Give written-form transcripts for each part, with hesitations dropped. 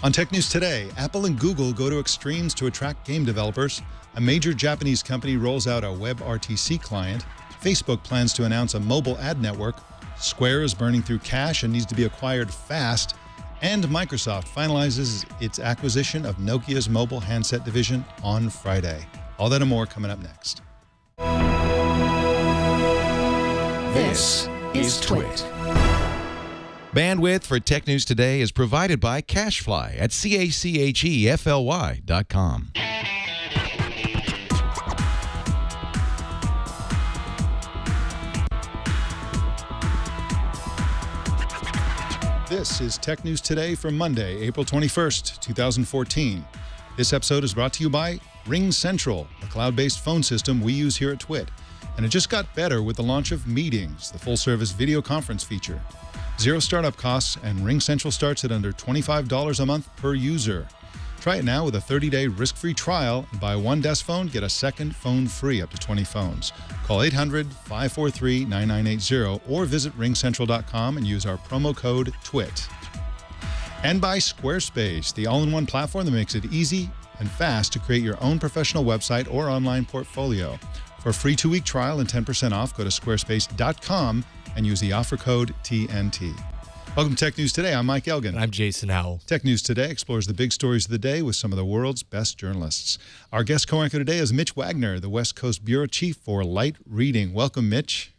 On Tech News Today, Apple and Google go to extremes to attract game developers. A major Japanese company rolls out a WebRTC client. Facebook plans to announce a mobile ad network. Square is burning through cash and needs to be acquired fast. And Microsoft finalizes its acquisition of Nokia's mobile handset division on Friday. All that and more coming up next. This is Twit. Bandwidth for Tech News Today is provided by CashFly at CACHEFLY.com. This is Tech News Today for Monday, April 21st, 2014. This episode is brought to you by Ring Central, a cloud-based phone system we use here at Twit. And it just got better with the launch of Meetings, the full-service video conference feature. Zero startup costs, and Ring Central starts at under $25 a month per user. Try it now with a 30-day risk-free trial, and buy one desk phone, get a second phone free up to 20 phones. Call 800-543-9980 or visit ringcentral.com and use our promo code TWIT. And by Squarespace, the all-in-one platform that makes it easy and fast to create your own professional website or online portfolio. For a free 2-week trial and 10% off, go to squarespace.com and use the offer code TNT. Welcome to Tech News Today. I'm Mike Elgin. And I'm Jason Howell. Tech News Today explores the big stories of the day with some of the world's best journalists. Our guest co-anchor today is Mitch Wagner, the West Coast Bureau Chief for Light Reading. Welcome, Mitch.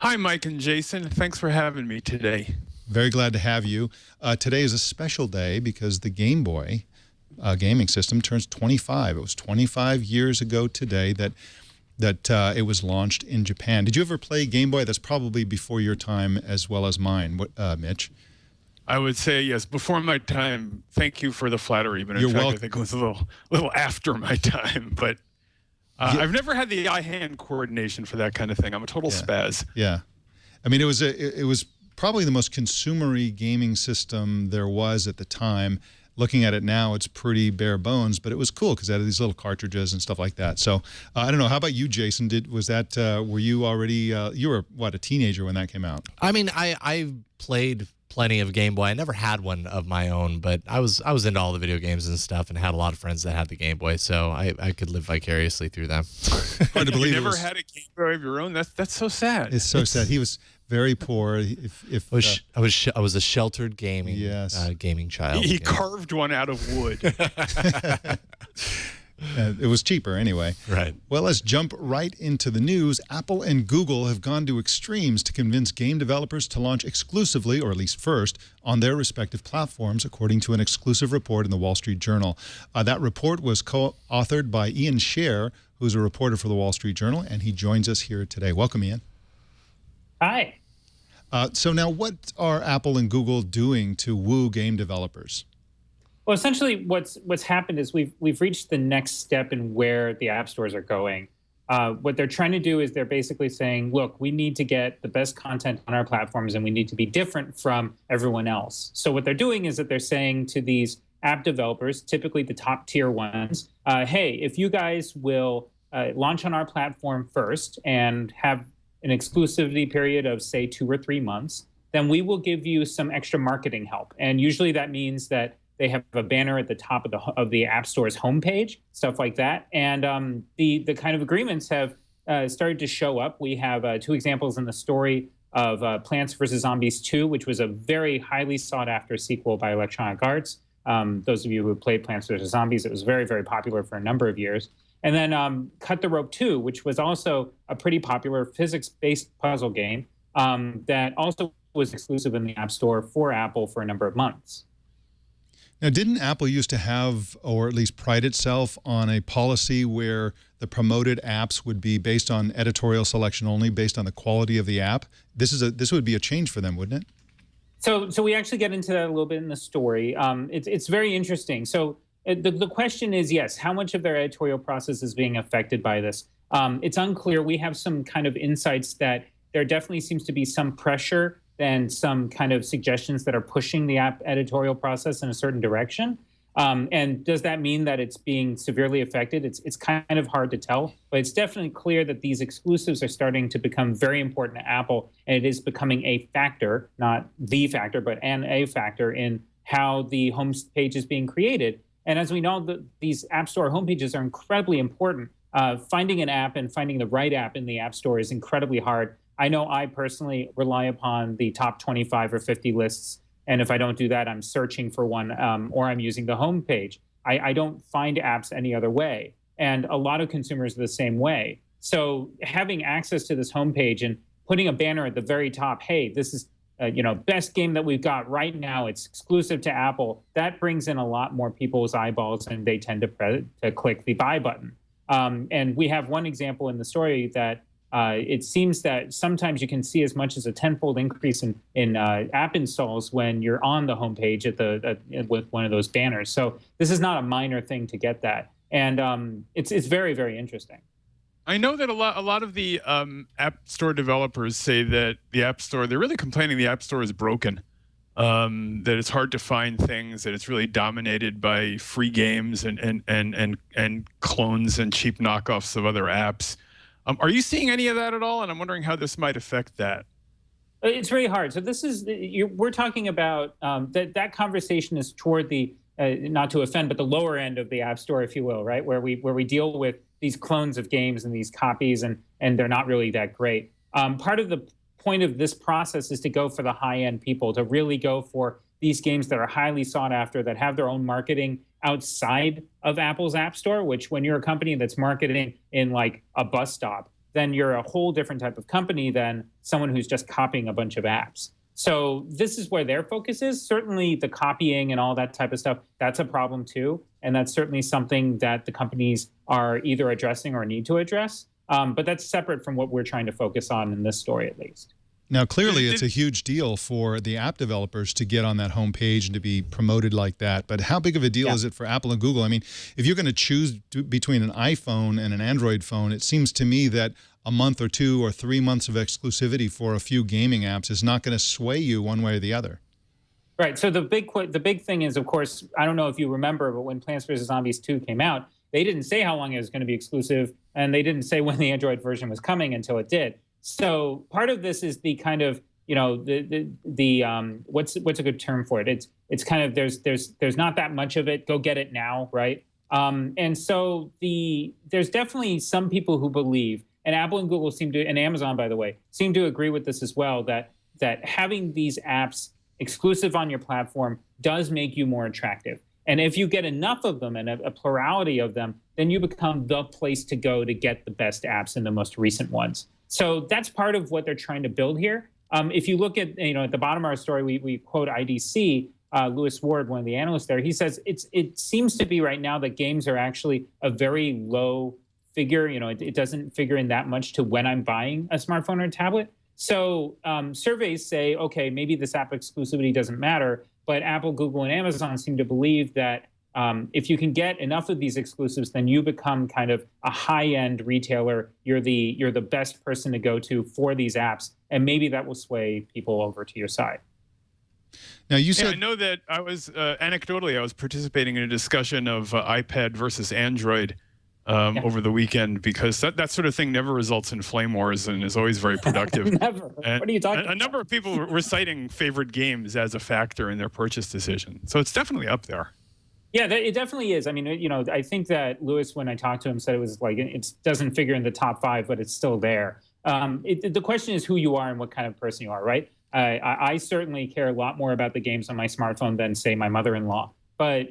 Hi, Mike and Jason. Thanks for having me today. Very glad to have you. Today is a special day because the Game Boy gaming system turns 25. It was 25 years ago today that it was launched in Japan. Did you ever play Game Boy? That's probably before your time as well as mine, Mitch. I would say yes, before my time. Thank you for the flattery, but in You're fact, welcome. I think it was a little after my time. But I've never had the eye-hand coordination for that kind of thing. I'm a total spaz. Yeah, I mean, it was probably the most consumer-y gaming system there was at the time. Looking at it now, it's pretty bare bones, but it was cool because it had these little cartridges and stuff like that. So I don't know. How about you, Jason? Were you already? You were what, a teenager when that came out? I mean, I played plenty of Game Boy. I never had one of my own, but I was into all the video games and stuff, and had a lot of friends that had the Game Boy, so I could live vicariously through them. Hard to believe. You never had a Game Boy of your own? That's so sad. It's so sad. He was very poor. I was a sheltered gaming child. He carved one out of wood. It was cheaper anyway. Right. Well, let's jump right into the news. Apple and Google have gone to extremes to convince game developers to launch exclusively, or at least first, on their respective platforms, according to an exclusive report in the Wall Street Journal. That report was co-authored by Ian Scher, who's a reporter for the Wall Street Journal, and he joins us here today. Welcome, Ian. Hi. So now, what are Apple and Google doing to woo game developers? Well, essentially, what's happened is we've reached the next step in where the app stores are going. What they're trying to do is they're basically saying, look, we need to get the best content on our platforms, and we need to be different from everyone else. So what they're doing is that they're saying to these app developers, typically the top tier ones, hey, if you guys will launch on our platform first and have an exclusivity period of, say, 2 or 3 months, then we will give you some extra marketing help. And usually that means that they have a banner at the top of the App Store's homepage, stuff like that. And the kind of agreements have started to show up. We have 2 examples in the story of Plants vs. Zombies 2, which was a very highly sought-after sequel by Electronic Arts. Those of you who played Plants vs. Zombies, it was very, very popular for a number of years. And then Cut the Rope 2, which was also a pretty popular physics-based puzzle game that also was exclusive in the App Store for Apple for a number of months. Now, didn't Apple used to have, or at least pride itself on a policy where the promoted apps would be based on editorial selection only, based on the quality of the app? This would be a change for them, wouldn't it? So we actually get into that a little bit in the story. It's very interesting. So the question is, yes, how much of their editorial process is being affected by this? It's unclear. We have some kind of insights that there definitely seems to be some pressure and some kind of suggestions that are pushing the app editorial process in a certain direction. And does that mean that it's being severely affected? It's kind of hard to tell, but it's definitely clear that these exclusives are starting to become very important to Apple, and it is becoming a factor, not the factor, but a factor in how the home page is being created. And as we know, these App Store homepages are incredibly important. Finding an app and finding the right app in the App Store is incredibly hard. I know I personally rely upon the top 25 or 50 lists. And if I don't do that, I'm searching for one or I'm using the home page. I don't find apps any other way. And a lot of consumers are the same way. So having access to this homepage and putting a banner at the very top, hey, this is best game that we've got right now. It's exclusive to Apple. That brings in a lot more people's eyeballs, and they tend to click the buy button. And we have one example in the story that it seems that sometimes you can see as much as a tenfold increase in app installs when you're on the homepage with one of those banners. So this is not a minor thing to get that, and it's very, very interesting. I know that a lot of the App Store developers say that the App Store, they're really complaining the App Store is broken, that it's hard to find things, that it's really dominated by free games and clones and cheap knockoffs of other apps. Are you seeing any of that at all? And I'm wondering how this might affect that. It's very hard. So this is we're talking about that conversation is toward the not to offend, but the lower end of the App Store, if you will, right, where we deal with these clones of games and these copies, and they're not really that great. Part of the point of this process is to go for the high-end people, to really go for these games that are highly sought after, that have their own marketing outside of Apple's App Store, which when you're a company that's marketing in like a bus stop, then you're a whole different type of company than someone who's just copying a bunch of apps. So this is where their focus is. Certainly the copying and all that type of stuff, that's a problem too. And that's certainly something that the companies are either addressing or need to address. But that's separate from what we're trying to focus on in this story, at least. Now, clearly, it's a huge deal for the app developers to get on that homepage and to be promoted like that. But how big of a deal is it for Apple and Google? I mean, if you're going to choose between an iPhone and an Android phone, it seems to me that a month or 2 or 3 months of exclusivity for a few gaming apps is not going to sway you one way or the other. Right. So the big thing is, of course, I don't know if you remember, but when Plants vs. Zombies 2 came out, they didn't say how long it was going to be exclusive, and they didn't say when the Android version was coming until it did. So part of this is the kind of, what's a good term for it? It's kind of there's not that much of it. Go get it now, right? And so there's definitely some people who believe, and Apple and Google and Amazon, by the way, seem to agree with this as well, that having these apps exclusive on your platform does make you more attractive. And if you get enough of them and a plurality of them, then you become the place to go to get the best apps and the most recent ones. So that's part of what they're trying to build here. If you look at, at the bottom of our story, we quote IDC, Lewis Ward, one of the analysts there. He says it seems to be right now that games are actually a very low figure. It doesn't figure in that much to when I'm buying a smartphone or a tablet. So surveys say, okay, maybe this app exclusivity doesn't matter, but Apple, Google, and Amazon seem to believe that if you can get enough of these exclusives, then you become kind of a high-end retailer. You're the best person to go to for these apps, and maybe that will sway people over to your side. Now you said, I know that I was anecdotally I was participating in a discussion of iPad versus Android over the weekend, because that sort of thing never results in flame wars and is always very productive. Never. And what are you talking about? A number of people were citing favorite games as a factor in their purchase decision, so it's definitely up there. Yeah, it definitely is. I mean, I think that Lewis, when I talked to him, said it was like it doesn't figure in the top 5, but it's still there. The question is who you are and what kind of person you are, right? I certainly care a lot more about the games on my smartphone than, say, my mother-in-law. But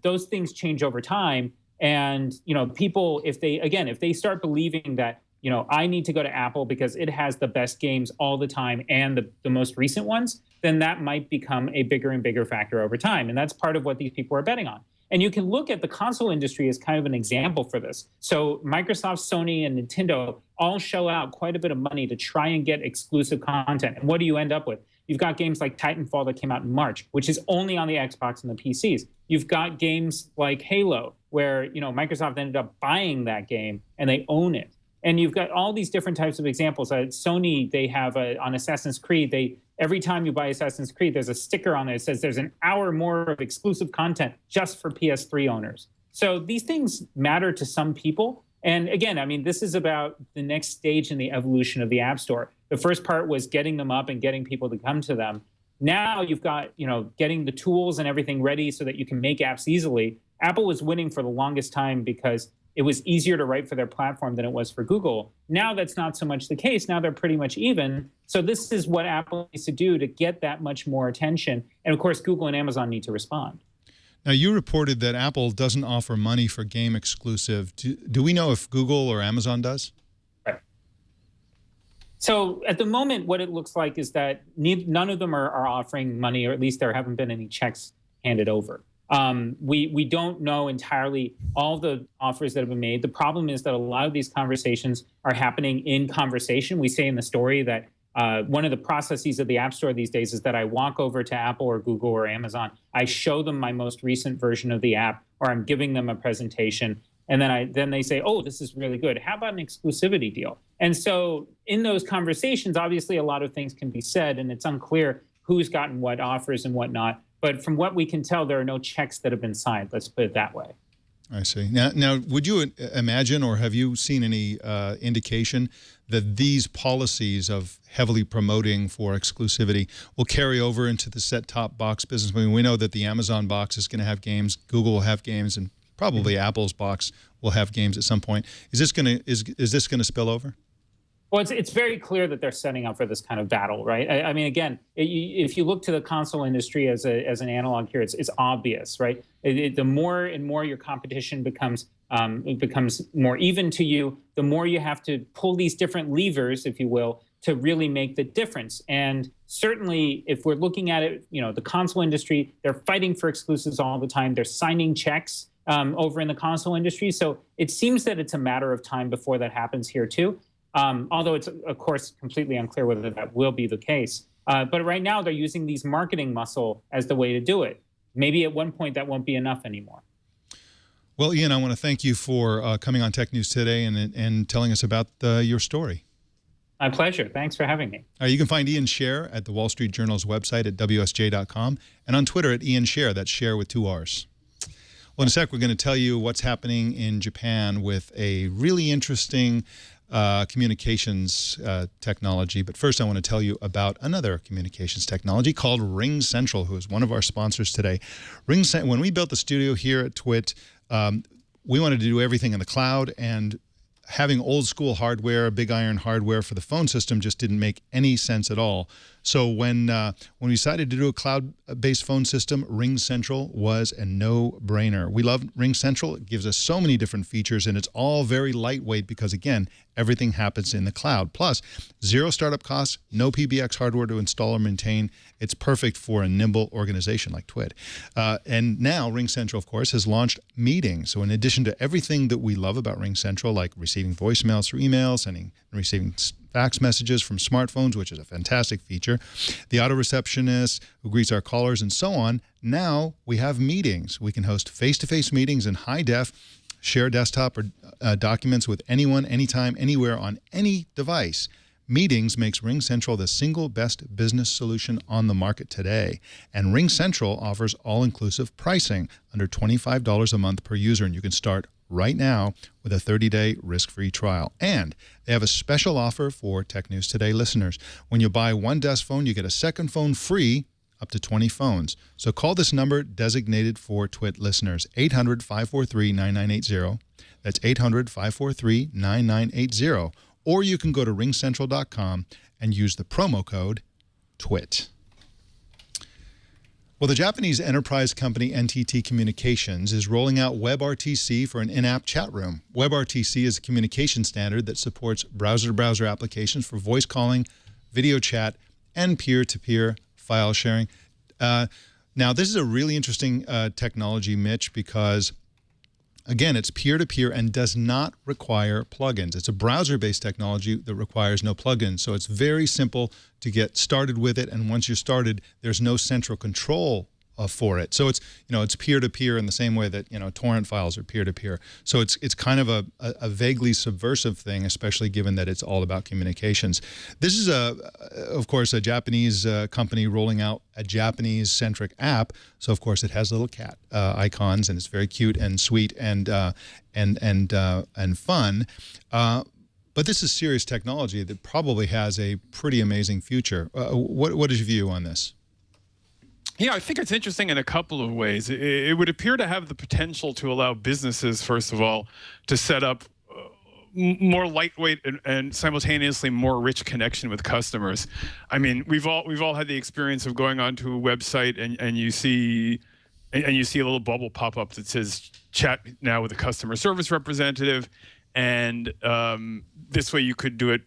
those things change over time. And, people, if they start believing that, I need to go to Apple because it has the best games all the time and the most recent ones, then that might become a bigger and bigger factor over time. And that's part of what these people are betting on. And you can look at the console industry as kind of an example for this. So Microsoft, Sony, and Nintendo all shell out quite a bit of money to try and get exclusive content. And what do you end up with? You've got games like Titanfall that came out in March, which is only on the Xbox and the PCs. You've got games like Halo, where Microsoft ended up buying that game and they own it. And you've got all these different types of examples. Sony, they have on Assassin's Creed, every time you buy Assassin's Creed, there's a sticker on it that says there's an hour more of exclusive content just for PS3 owners. So these things matter to some people. And again, I mean, this is about the next stage in the evolution of the App Store. The first part was getting them up and getting people to come to them. Now you've got, getting the tools and everything ready so that you can make apps easily. Apple was winning for the longest time because it was easier to write for their platform than it was for Google. Now that's not so much the case. Now they're pretty much even. So this is what Apple needs to do to get that much more attention. And of course, Google and Amazon need to respond. Now, you reported that Apple doesn't offer money for game exclusive. Do we know if Google or Amazon does? Right. So at the moment, what it looks like is that none of them are offering money, or at least there haven't been any checks handed over. We don't know entirely all the offers that have been made. The problem is that a lot of these conversations are happening in conversation. We say in the story that one of the processes of the App Store these days is that I walk over to Apple or Google or Amazon, I show them my most recent version of the app, or I'm giving them a presentation, and then they say, oh, this is really good. How about an exclusivity deal? And so in those conversations, obviously a lot of things can be said, and it's unclear who's gotten what offers and whatnot. But from what we can tell, there are no checks that have been signed. Let's put it that way. I see. Now, would you imagine, or have you seen any indication that these policies of heavily promoting for exclusivity will carry over into the set-top box business? I mean, we know that the Amazon box is going to have games, Google will have games, and probably Apple's box will have games at some point. Is this going to spill over? Well, it's very clear that they're setting up for this kind of battle, right? I mean, again, if you look to the console industry as an analog here, it's obvious, right? The more and more your competition becomes more even to you, the more you have to pull these different levers, if you will, to really make the difference. And certainly, if we're looking at it, the console industry, they're fighting for exclusives all the time. They're signing checks over in the console industry. So it seems that it's a matter of time before that happens here too. Although it's, of course, completely unclear whether that will be the case. But right now, they're using these marketing muscle as the way to do it. Maybe at one point, that won't be enough anymore. Well, Ian, I want to thank you for coming on Tech News Today and telling us about your story. My pleasure. Thanks for having me. You can find Ian Scher at the Wall Street Journal's website at WSJ.com and on Twitter at Ian Scher. That's Scher with 2 R's. Well, in a sec, we're going to tell you what's happening in Japan with a really interesting communications technology. But first, I want to tell you about another communications technology called Ring Central, who is one of our sponsors today. When we built the studio here at TWiT, we wanted to do everything in the cloud, and having old school hardware, big iron hardware for the phone system just didn't make any sense at all. So when we decided to do a cloud-based phone system, Ring Central was a no-brainer. We love Ring Central. It gives us so many different features, and it's all very lightweight because, again, everything happens in the cloud. Plus, 0 startup costs, no PBX hardware to install or maintain. It's perfect for a nimble organization like TWiT. And now Ring Central, of course, has launched meetings. So in addition to everything that we love about Ring Central, like receiving voicemails through email, sending and receiving fax messages from smartphones, which is a fantastic feature, the auto receptionist who greets our callers, and so on, now we have meetings. We can host face-to-face meetings in high def, share desktop or documents with anyone, anytime, anywhere, on any device. Meetings makes Ring Central the single best business solution on the market today. And Ring Central offers all-inclusive pricing under $25 a month per user, and you can start right now with a 30-day risk-free trial. And they have a special offer for Tech News Today listeners. When you buy one desk phone, you get a second phone free, up to 20 phones. So call this number designated for TWiT listeners, 800-543-9980. That's 800-543-9980. Or you can go to ringcentral.com and use the promo code TWiT. Well, the Japanese enterprise company NTT Communications is rolling out WebRTC for an in-app chat room. WebRTC is a communication standard that supports browser-to-browser applications for voice calling, video chat, and peer-to-peer file sharing. Now, this is a really interesting technology, Mitch, because again, it's peer-to-peer and does not require plugins. It's a browser-based technology that requires no plugins. So it's very simple to get started with it. And once you're started, there's no central control for it. So it's, it's peer-to-peer in the same way that, torrent files are peer-to-peer. So it's kind of a vaguely subversive thing, especially given that it's all about communications. This is, of course, a Japanese company rolling out a Japanese-centric app. So, of course, it has little cat icons, and it's very cute and sweet and fun. But this is serious technology that probably has a pretty amazing future. What is your view on this? Yeah, I think it's interesting in a couple of ways. It would appear to have the potential to allow businesses, first of all, to set up more lightweight and simultaneously more rich connection with customers. I mean, we've all had the experience of going onto a website and you see a little bubble pop up that says chat now with a customer service representative, and this way you could do it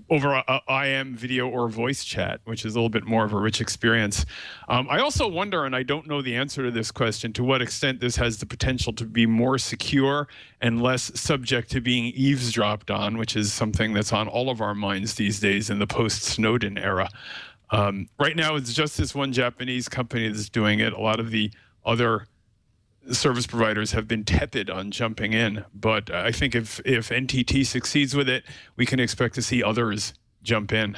over a IM video or voice chat, which is a little bit more of a rich experience. I also wonder, and I don't know the answer to this question, to what extent this has the potential to be more secure and less subject to being eavesdropped on, which is something that's on all of our minds these days in the post-Snowden era. Right now, it's just this one Japanese company that's doing it. A lot of the other service providers have been tepid on jumping in, but I think if NTT succeeds with it, we can expect to see others jump in.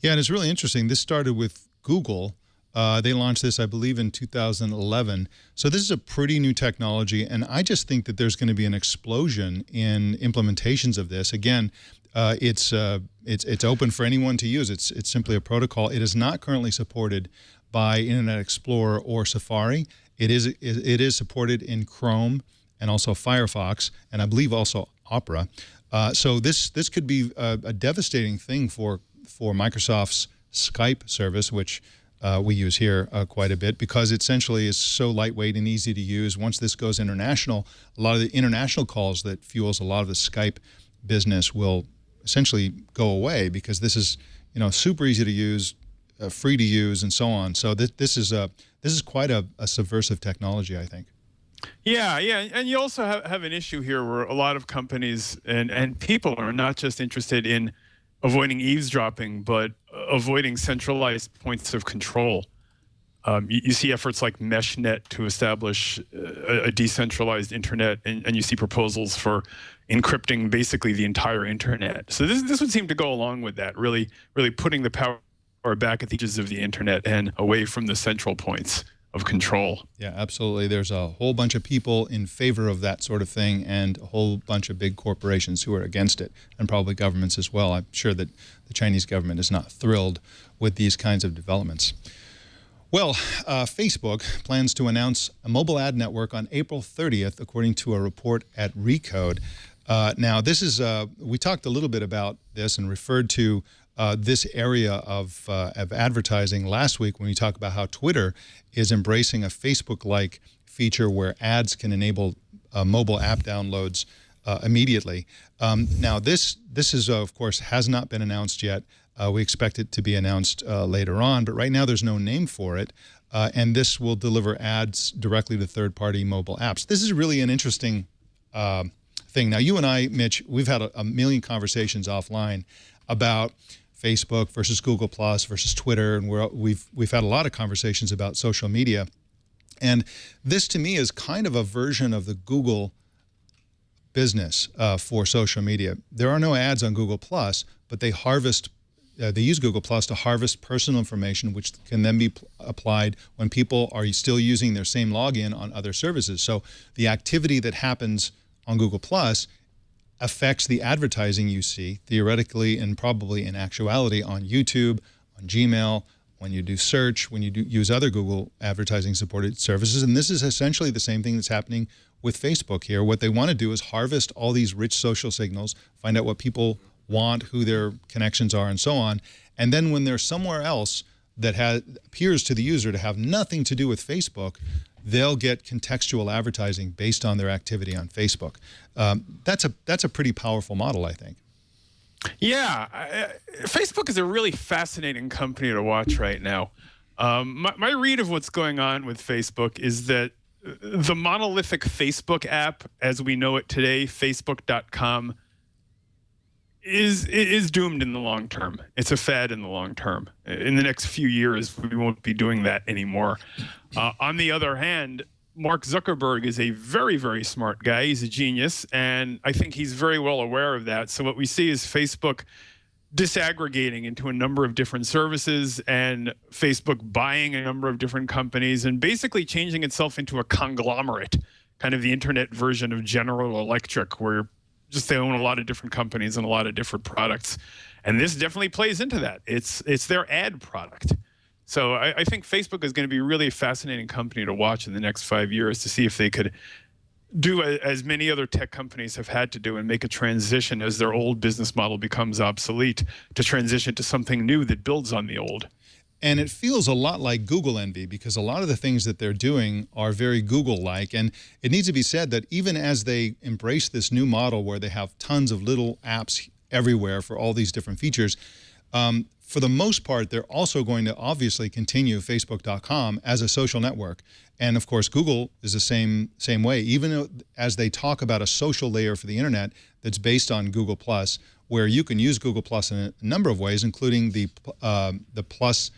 Yeah, and it's really interesting. This started with Google. They launched this, I believe, in 2011. So this is a pretty new technology, and I just think that there's going to be an explosion in implementations of this. Again, it's open for anyone to use. It's simply a protocol. It is not currently supported by Internet Explorer or Safari. It is supported in Chrome and also Firefox, and I believe also Opera. So this could be a devastating thing for Microsoft's Skype service, which we use here quite a bit, because it essentially is so lightweight and easy to use. Once this goes international, a lot of the international calls that fuels a lot of the Skype business will essentially go away, because this is, you know, super easy to use, free to use, and so on. So this is quite a subversive technology, I think. Yeah, and you also have an issue here where a lot of companies and people are not just interested in avoiding eavesdropping, but avoiding centralized points of control. You see efforts like MeshNet to establish a decentralized internet, and you see proposals for encrypting basically the entire internet. So this would seem to go along with that, really putting the power back at the edges of the internet and away from the central points of control. Yeah, absolutely. There's a whole bunch of people in favor of that sort of thing, and a whole bunch of big corporations who are against it, and probably governments as well. I'm sure that the Chinese government is not thrilled with these kinds of developments. Well, Facebook plans to announce a mobile ad network on April 30th, according to a report at Recode. Now, this is, we talked a little bit about this and referred to this area of advertising last week when we talked about how Twitter is embracing a Facebook-like feature where ads can enable mobile app downloads immediately. Now, this is, of course, has not been announced yet. We expect it to be announced later on, but right now there's no name for it. And this will deliver ads directly to third-party mobile apps. This is really an interesting thing. Now, you and I, Mitch, we've had a million conversations offline about Facebook versus Google Plus versus Twitter, and we've had a lot of conversations about social media. And this, to me, is kind of a version of the Google business for social media. There are no ads on Google Plus, but they use Google Plus to harvest personal information, which can then be applied when people are still using their same login on other services. So the activity that happens on Google Plus affects the advertising you see, theoretically and probably in actuality, on YouTube, on Gmail, when you do search, when you use other Google advertising-supported services. And this is essentially the same thing that's happening with Facebook here. What they want to do is harvest all these rich social signals, find out what people want, who their connections are, and so on. And then when they're somewhere else that appears to the user to have nothing to do with Facebook, they'll get contextual advertising based on their activity on Facebook. That's a pretty powerful model, I think. Yeah, Facebook is a really fascinating company to watch right now. My read of what's going on with Facebook is that the monolithic Facebook app, as we know it today, Facebook.com, is doomed in the long term. It's a fad in the long term. In the next few years, we won't be doing that anymore. On the other hand, Mark Zuckerberg is a very, very smart guy. He's a genius, and I think he's very well aware of that. So what we see is Facebook disaggregating into a number of different services, and Facebook buying a number of different companies and basically changing itself into a conglomerate, kind of the internet version of General Electric, where just they own a lot of different companies and a lot of different products. And this definitely plays into that. It's their ad product. So I think Facebook is going to be a really fascinating company to watch in the next 5 years to see if they could do as many other tech companies have had to do and make a transition as their old business model becomes obsolete to transition to something new that builds on the old. And it feels a lot like Google envy, because a lot of the things that they're doing are very Google-like. And it needs to be said that even as they embrace this new model where they have tons of little apps everywhere for all these different features, for the most part, they're also going to obviously continue Facebook.com as a social network. And of course, Google is the same way. Even as they talk about a social layer for the internet that's based on Google+, where you can use Google+ in a number of ways, including the Plus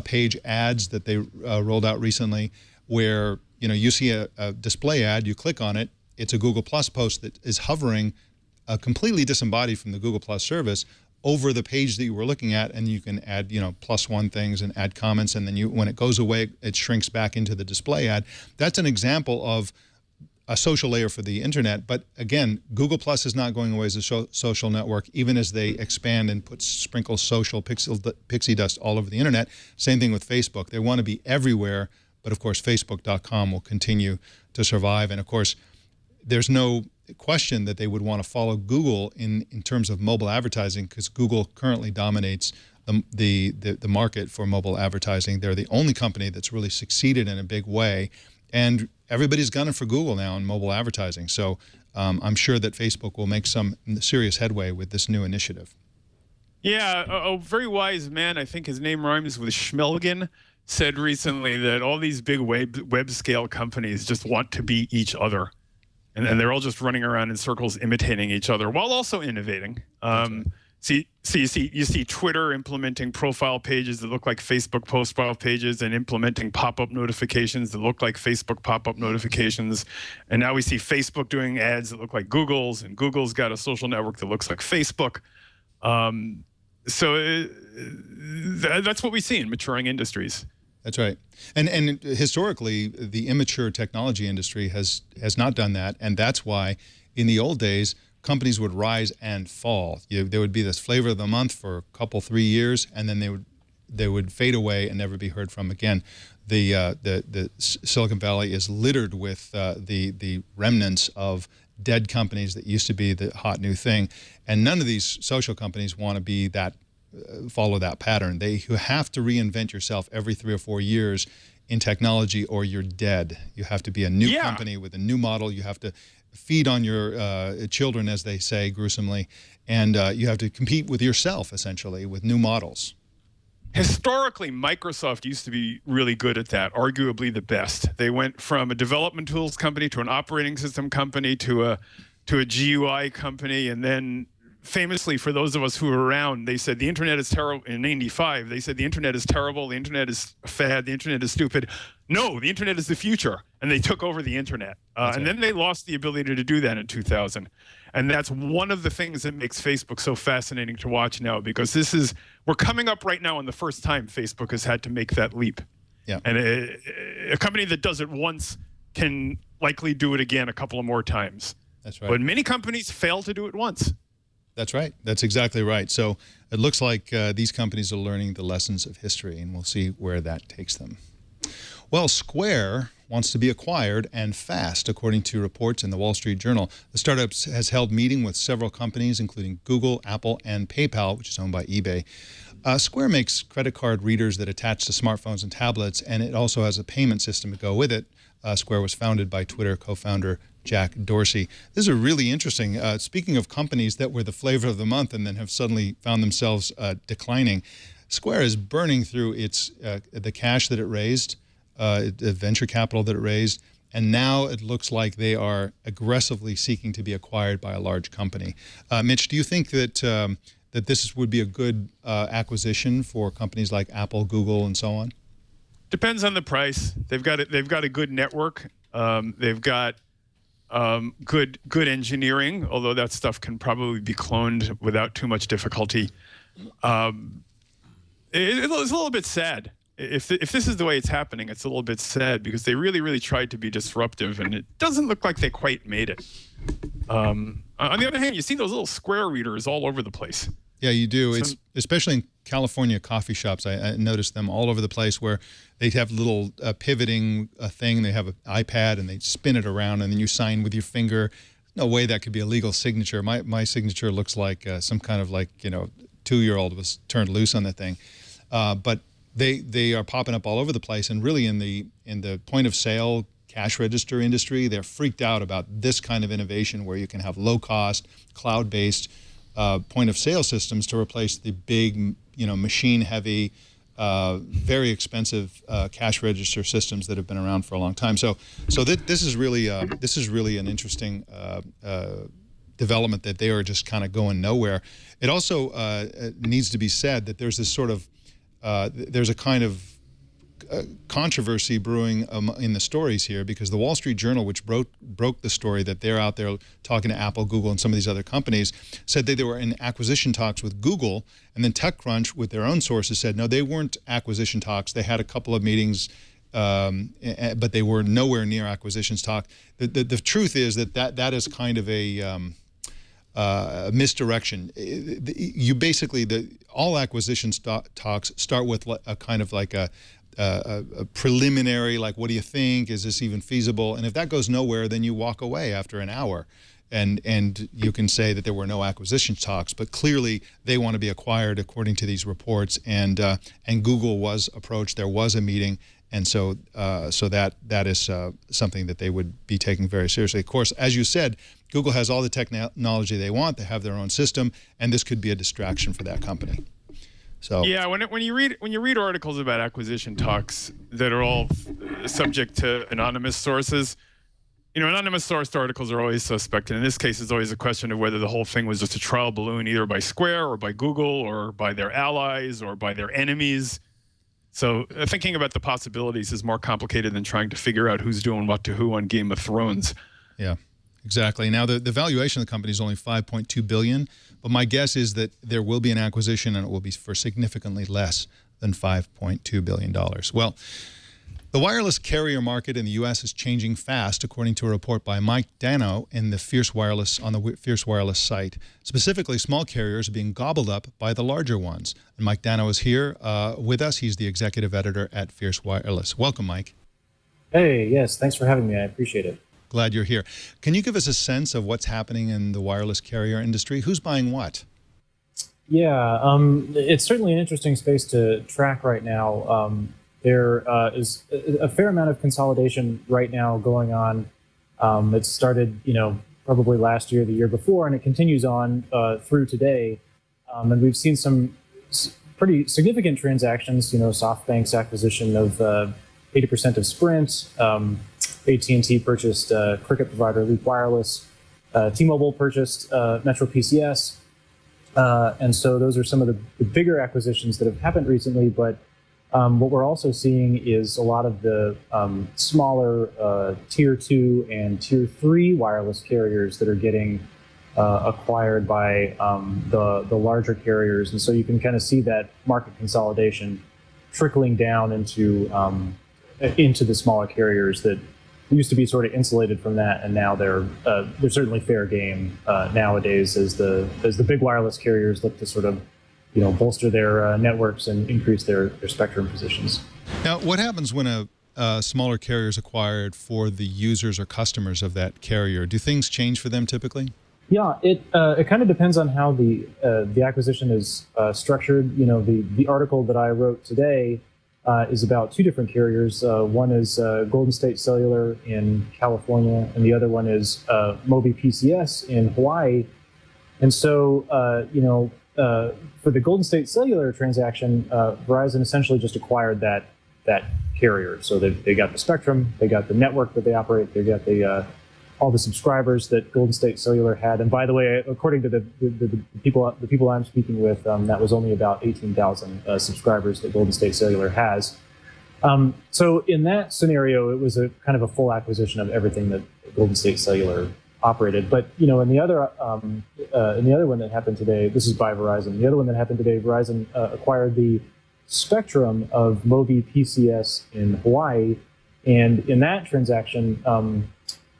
page ads that they rolled out recently, where you see a display ad, you click on it, it's a Google+ post that is hovering completely disembodied from the Google+ service over the page that you were looking at, and you can add +1 things and add comments, and then when it goes away, it shrinks back into the display ad. That's an example of a social layer for the internet. But again, Google+ is not going away as a social network, even as they expand and sprinkle social pixie dust all over the internet. Same thing with Facebook. They want to be everywhere, but of course, Facebook.com will continue to survive. And of course, there's no question that they would want to follow Google in terms of mobile advertising, because Google currently dominates the market for mobile advertising. They're the only company that's really succeeded in a big way. And everybody's gunning for Google now in mobile advertising. So I'm sure that Facebook will make some serious headway with this new initiative. Yeah, a very wise man, I think his name rhymes with Schmelgen, said recently that all these big web scale companies just want to be each other. And they're all just running around in circles imitating each other while also innovating. So you see Twitter implementing profile pages that look like Facebook profile pages and implementing pop-up notifications that look like Facebook pop-up notifications. And now we see Facebook doing ads that look like Google's, and Google's got a social network that looks like Facebook. So that's what we see in maturing industries. That's right. And historically, the immature technology industry has not done that. And that's why in the old days, companies would rise and fall. There would be this flavor of the month for a couple, 3 years, and then they would fade away and never be heard from again. The Silicon Valley is littered with the remnants of dead companies that used to be the hot new thing. And none of these social companies want to be that follow that pattern. You have to reinvent yourself every 3 or 4 years in technology, or you're dead. You have to be a new company with a new model. You have to feed on your children, as they say gruesomely, and you have to compete with yourself, essentially, with new models. Historically, Microsoft used to be really good at that, arguably the best. They went from a development tools company to an operating system company to a GUI company, and then famously, for those of us who were around, they said the internet is terrible. In '95, they said the internet is terrible, the internet is a fad, the internet is stupid. No, the internet is the future, and they took over the internet. And then they lost the ability to do that in 2000. And that's one of the things that makes Facebook so fascinating to watch now, because we're coming up right now on the first time Facebook has had to make that leap. Yeah. And a company that does it once can likely do it again a couple of more times. That's right. But many companies fail to do it once. That's right. That's exactly right. So it looks like these companies are learning the lessons of history, and we'll see where that takes them. Well, Square wants to be acquired, and fast, according to reports in the Wall Street Journal. The startup has held meeting with several companies, including Google, Apple, and PayPal, which is owned by eBay. Square makes credit card readers that attach to smartphones and tablets, and it also has a payment system to go with it. Square was founded by Twitter co-founder Jack Dorsey. This is really interesting. Speaking of companies that were the flavor of the month and then have suddenly found themselves declining, Square is burning through the cash that it raised, the venture capital that it raised, and now it looks like they are aggressively seeking to be acquired by a large company. Mitch, do you think that that this would be a good acquisition for companies like Apple, Google, and so on? Depends on the price. They've got a good network. They've got good engineering, although that stuff can probably be cloned without too much difficulty. It's a little bit sad. If this is the way it's happening, it's a little bit sad, because they really tried to be disruptive, and it doesn't look like they quite made it. On the other hand, you see those little Square readers all over the place. Yeah, you do. It's especially in California coffee shops. I noticed them all over the place where they have little pivoting thing. They have an iPad and they spin it around and then you sign with your finger. No way that could be a legal signature. My signature looks like some kind of 2-year-old was turned loose on the thing. But they are popping up all over the place, and really in the point of sale cash register industry, they're freaked out about this kind of innovation where you can have low cost, cloud-based point of sale systems to replace the big, machine heavy, very expensive cash register systems that have been around for a long time. So this is really an interesting development that they are just kind of going nowhere. It also needs to be said that there's this sort of there's a kind of controversy brewing in the stories here, because the Wall Street Journal, which broke the story that they're out there talking to Apple, Google, and some of these other companies, said that they were in acquisition talks with Google, and then TechCrunch, with their own sources, said no, they weren't acquisition talks. They had a couple of meetings, but they were nowhere near acquisitions talk. The truth is that is kind of a misdirection. You basically all acquisition talks start with a kind of like a preliminary, like, what do you think? Is this even feasible? And if that goes nowhere, then you walk away after an hour. And you can say that there were no acquisition talks, but clearly they want to be acquired according to these reports. And Google was approached. There was a meeting, and so that is something that they would be taking very seriously. Of course, as you said, Google has all the technology they want. They have their own system, and this could be a distraction for that company. So yeah, when you read articles about acquisition talks that are all subject to anonymous sources, anonymous sourced articles are always suspect. And in this case, it's always a question of whether the whole thing was just a trial balloon, either by Square or by Google or by their allies or by their enemies. So thinking about the possibilities is more complicated than trying to figure out who's doing what to who on Game of Thrones. Yeah, exactly. Now, the valuation of the company is only $5.2 billion, but my guess is that there will be an acquisition and it will be for significantly less than $5.2 billion. Well, the wireless carrier market in the U.S. is changing fast, according to a report by Mike Dano in the Fierce Wireless on the Fierce Wireless site. Specifically, small carriers are being gobbled up by the larger ones. And Mike Dano is here with us. He's the executive editor at Fierce Wireless. Welcome, Mike. Hey, yes, thanks for having me. I appreciate it. Glad you're here. Can you give us a sense of what's happening in the wireless carrier industry? Who's buying what? Yeah, it's certainly an interesting space to track right now. There is a fair amount of consolidation right now going on. It started, probably last year, the year before, and it continues on through today. And we've seen some pretty significant transactions. SoftBank's acquisition of 80% of Sprint. AT&T purchased cricket provider Leap Wireless. T-Mobile purchased Metro PCS. And so those are some of the bigger acquisitions that have happened recently. But what we're also seeing is a lot of the smaller Tier 2 and Tier 3 wireless carriers that are getting acquired by the larger carriers. And so you can kind of see that market consolidation trickling down into the smaller carriers that used to be sort of insulated from that, and now they're certainly fair game nowadays as the big wireless carriers look to sort of bolster their networks and increase their spectrum positions. Now, what happens when a smaller carrier is acquired for the users or customers of that carrier? Do things change for them typically? Yeah, it kind of depends on how the acquisition is structured. The article that I wrote today is about two different carriers. One is Golden State Cellular in California, and the other one is Mobi PCS in Hawaii. And so, for the Golden State Cellular transaction, Verizon essentially just acquired that carrier. So they got the spectrum, they got the network that they operate, they got all the subscribers that Golden State Cellular had. And by the way, according to the people I'm speaking with, that was only about 18,000 subscribers that Golden State Cellular has. So in that scenario, it was a kind of a full acquisition of everything that Golden State Cellular operated. But in the other one that happened today, this is by Verizon. The other one that happened today, Verizon acquired the spectrum of Mobi PCS in Hawaii, and in that transaction,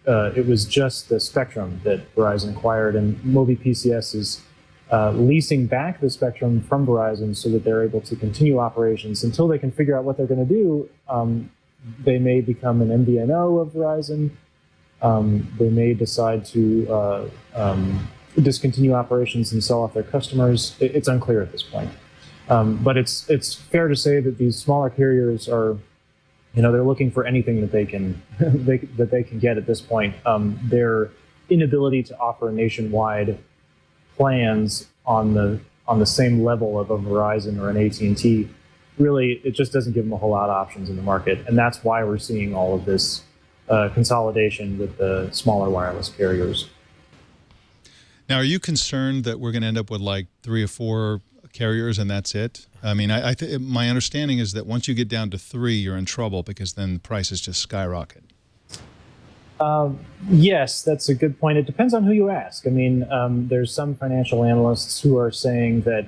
it was just the spectrum that Verizon acquired, and Mobi PCS is leasing back the spectrum from Verizon so that they're able to continue operations until they can figure out what they're going to do. They may become an MVNO of Verizon. They may decide to discontinue operations and sell off their customers. It's unclear at this point. But it's fair to say that these smaller carriers are, they're looking for anything that they can that they can get at this point. Their inability to offer nationwide plans on the same level of a Verizon or an AT&T, really, it just doesn't give them a whole lot of options in the market, and that's why we're seeing all of this consolidation with the smaller wireless carriers. Now, are you concerned that we're going to end up with like 3 or 4 carriers and that's it? I mean, my understanding is that once you get down to 3, you're in trouble because then the prices just skyrocket. Yes, that's a good point. It depends on who you ask. I mean, there's some financial analysts who are saying that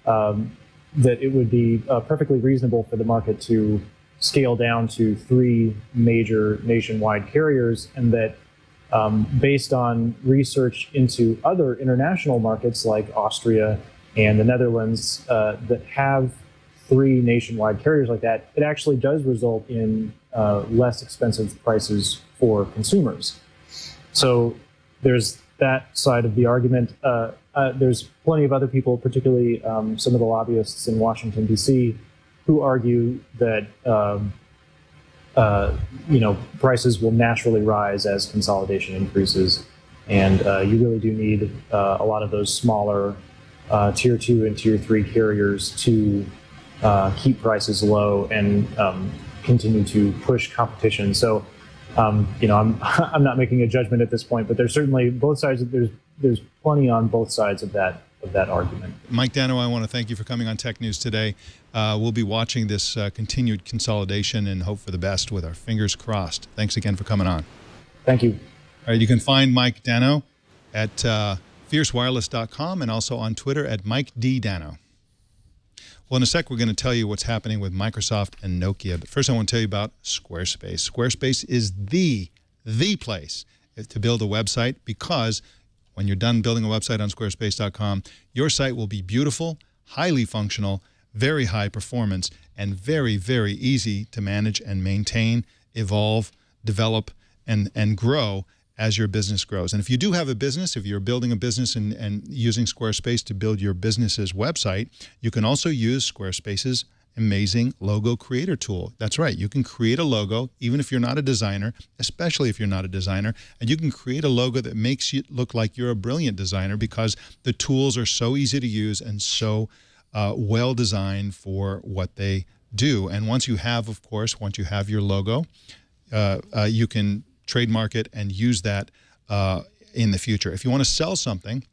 that it would be perfectly reasonable for the market to scale down to 3 major nationwide carriers, and that based on research into other international markets like Austria and the Netherlands that have 3 nationwide carriers like that, it actually does result in less expensive prices for consumers. So there's that side of the argument. There's plenty of other people, particularly some of the lobbyists in Washington, D.C., who argue that prices will naturally rise as consolidation increases, and you really do need a lot of those smaller tier 2 and tier 3 carriers to keep prices low and continue to push competition. So, I'm not making a judgment at this point, but there's certainly both sides. There's plenty on both sides of that argument. Mike Dano, I want to thank you for coming on Tech News today. We'll be watching this continued consolidation and hope for the best with our fingers crossed. Thanks again for coming on. Thank you. All right, you can find Mike Dano at fiercewireless.com and also on Twitter at Mike D. Dano. Well, in a sec, we're going to tell you what's happening with Microsoft and Nokia. But first, I want to tell you about Squarespace. Squarespace is the place to build a website, because when you're done building a website on squarespace.com, your site will be beautiful, highly functional, very high performance, and very, very easy to manage and maintain, evolve, develop, and grow as your business grows. And if you do have a business, if you're building a business and using Squarespace to build your business's website, you can also use Squarespace's amazing logo creator tool. That's right. You can create a logo, even if you're not a designer, especially if you're not a designer, and you can create a logo that makes you look like you're a brilliant designer, because the tools are so easy to use and so well designed for what they do. And once you have your logo, you can trademark it and use that in the future. If you want to sell something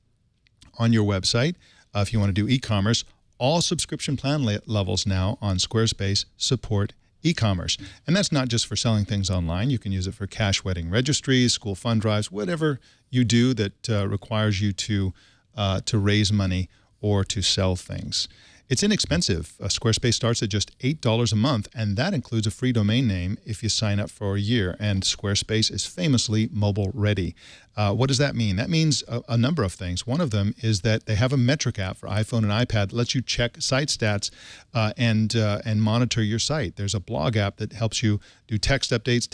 on your website, if you want to do e-commerce, all subscription plan levels now on Squarespace support e-commerce. And that's not just for selling things online. You can use it for cash wedding registries, school fund drives, whatever you do that requires you to raise money or to sell things. It's inexpensive. Squarespace starts at just $8 a month, and that includes a free domain name if you sign up for a year. And Squarespace is famously mobile ready. What does that mean? That means a number of things. One of them is that they have a metric app for iPhone and iPad that lets you check site stats and monitor your site. There's a blog app that helps you do text updates,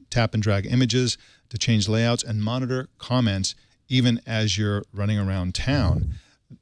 tap and drag images to change layouts, and monitor comments even as you're running around town.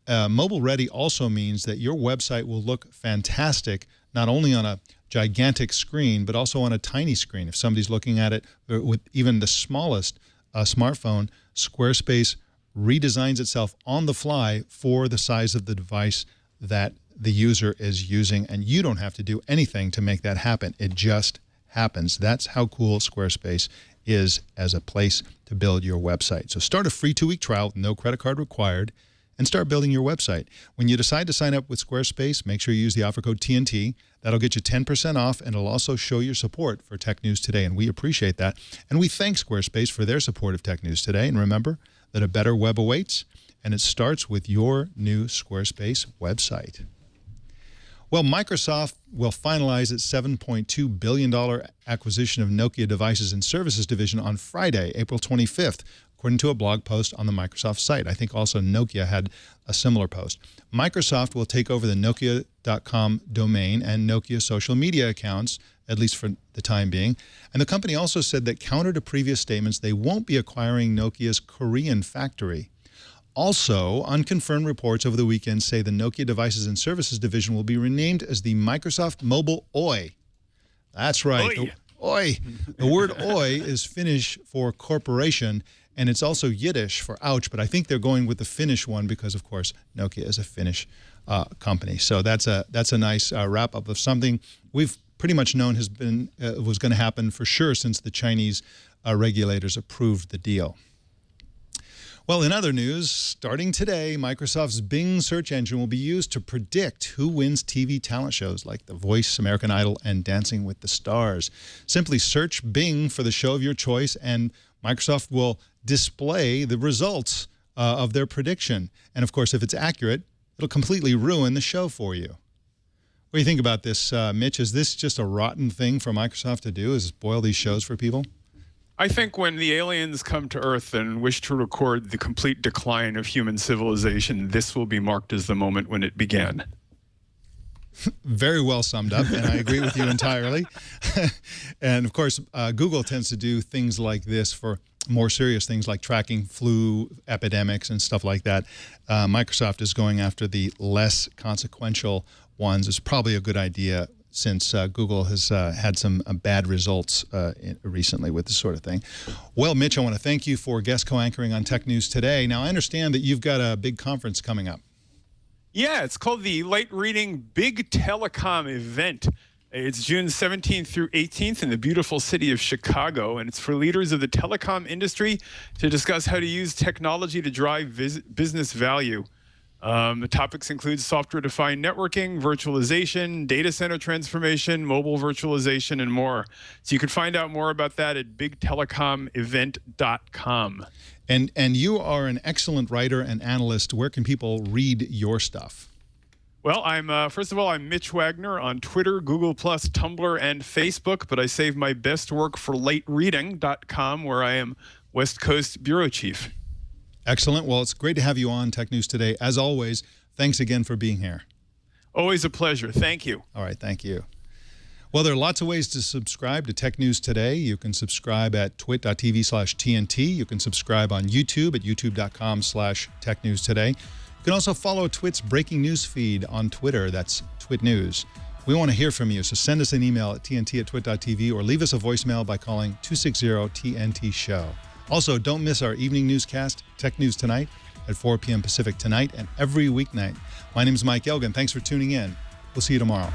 Mobile ready also means that your website will look fantastic, not only on a gigantic screen, but also on a tiny screen. If somebody's looking at it with even the smallest smartphone, Squarespace redesigns itself on the fly for the size of the device that the user is using, and you don't have to do anything to make that happen. It just happens. That's how cool Squarespace is as a place to build your website. So start a free 2-week trial with no credit card required, and start building your website. When you decide to sign up with Squarespace, make sure you use the offer code TNT. That'll get you 10% off, and it'll also show your support for Tech News Today, and we appreciate that. And we thank Squarespace for their support of Tech News Today. And remember that a better web awaits, and it starts with your new Squarespace website. Well, Microsoft will finalize its $7.2 billion acquisition of Nokia Devices and Services division on Friday, April 25th. according to a blog post on the Microsoft site. I think also Nokia had a similar post. Microsoft will take over the Nokia.com domain and Nokia social media accounts, at least for the time being. And the company also said that counter to previous statements, they won't be acquiring Nokia's Korean factory. Also, unconfirmed reports over the weekend say the Nokia Devices and Services division will be renamed as the Microsoft Mobile Oi. That's right. Oi. Oi. The word oi is Finnish for corporation, and it's also Yiddish for ouch, but I think they're going with the Finnish one because, of course, Nokia is a Finnish company. So that's a nice wrap-up of something we've pretty much known was going to happen for sure since the Chinese regulators approved the deal. Well, in other news, starting today, Microsoft's Bing search engine will be used to predict who wins TV talent shows like The Voice, American Idol, and Dancing with the Stars. Simply search Bing for the show of your choice, and Microsoft will display the results of their prediction. And, of course, if it's accurate, it'll completely ruin the show for you. What do you think about this, Mitch? Is this just a rotten thing for Microsoft to do, is spoil these shows for people? I think when the aliens come to Earth and wish to record the complete decline of human civilization, this will be marked as the moment when it began. Very well summed up, and I agree with you entirely. And, of course, Google tends to do things like this for more serious things like tracking flu epidemics and stuff like that. Microsoft is going after the less consequential ones. It's probably a good idea since Google has had some bad results recently with this sort of thing. Well, Mitch, I want to thank you for guest co-anchoring on Tech News Today. Now, I understand that you've got a big conference coming up. Yeah, it's called the Light Reading Big Telecom Event. It's June 17th through 18th in the beautiful city of Chicago, and it's for leaders of the telecom industry to discuss how to use technology to drive business value. The topics include software-defined networking, virtualization, data center transformation, mobile virtualization, and more. So you can find out more about that at bigtelecomevent.com. And you are an excellent writer and analyst. Where can people read your stuff? Well, first of all, I'm Mitch Wagner on Twitter, Google+, Tumblr, and Facebook, but I save my best work for lightreading.com, where I am West Coast Bureau Chief. Excellent. Well, it's great to have you on Tech News Today. As always, thanks again for being here. Always a pleasure. Thank you. All right. Thank you. Well, there are lots of ways to subscribe to Tech News Today. You can subscribe at twit.tv/TNT. You can subscribe on YouTube at youtube.com/TechNewsToday. You can also follow Twit's breaking news feed on Twitter. That's Twit News. We want to hear from you, so send us an email at tnt@twit.tv or leave us a voicemail by calling 260-TNT-SHOW. Also, don't miss our evening newscast, Tech News Tonight, at 4 p.m. Pacific tonight and every weeknight. My name is Mike Elgin. Thanks for tuning in. We'll see you tomorrow.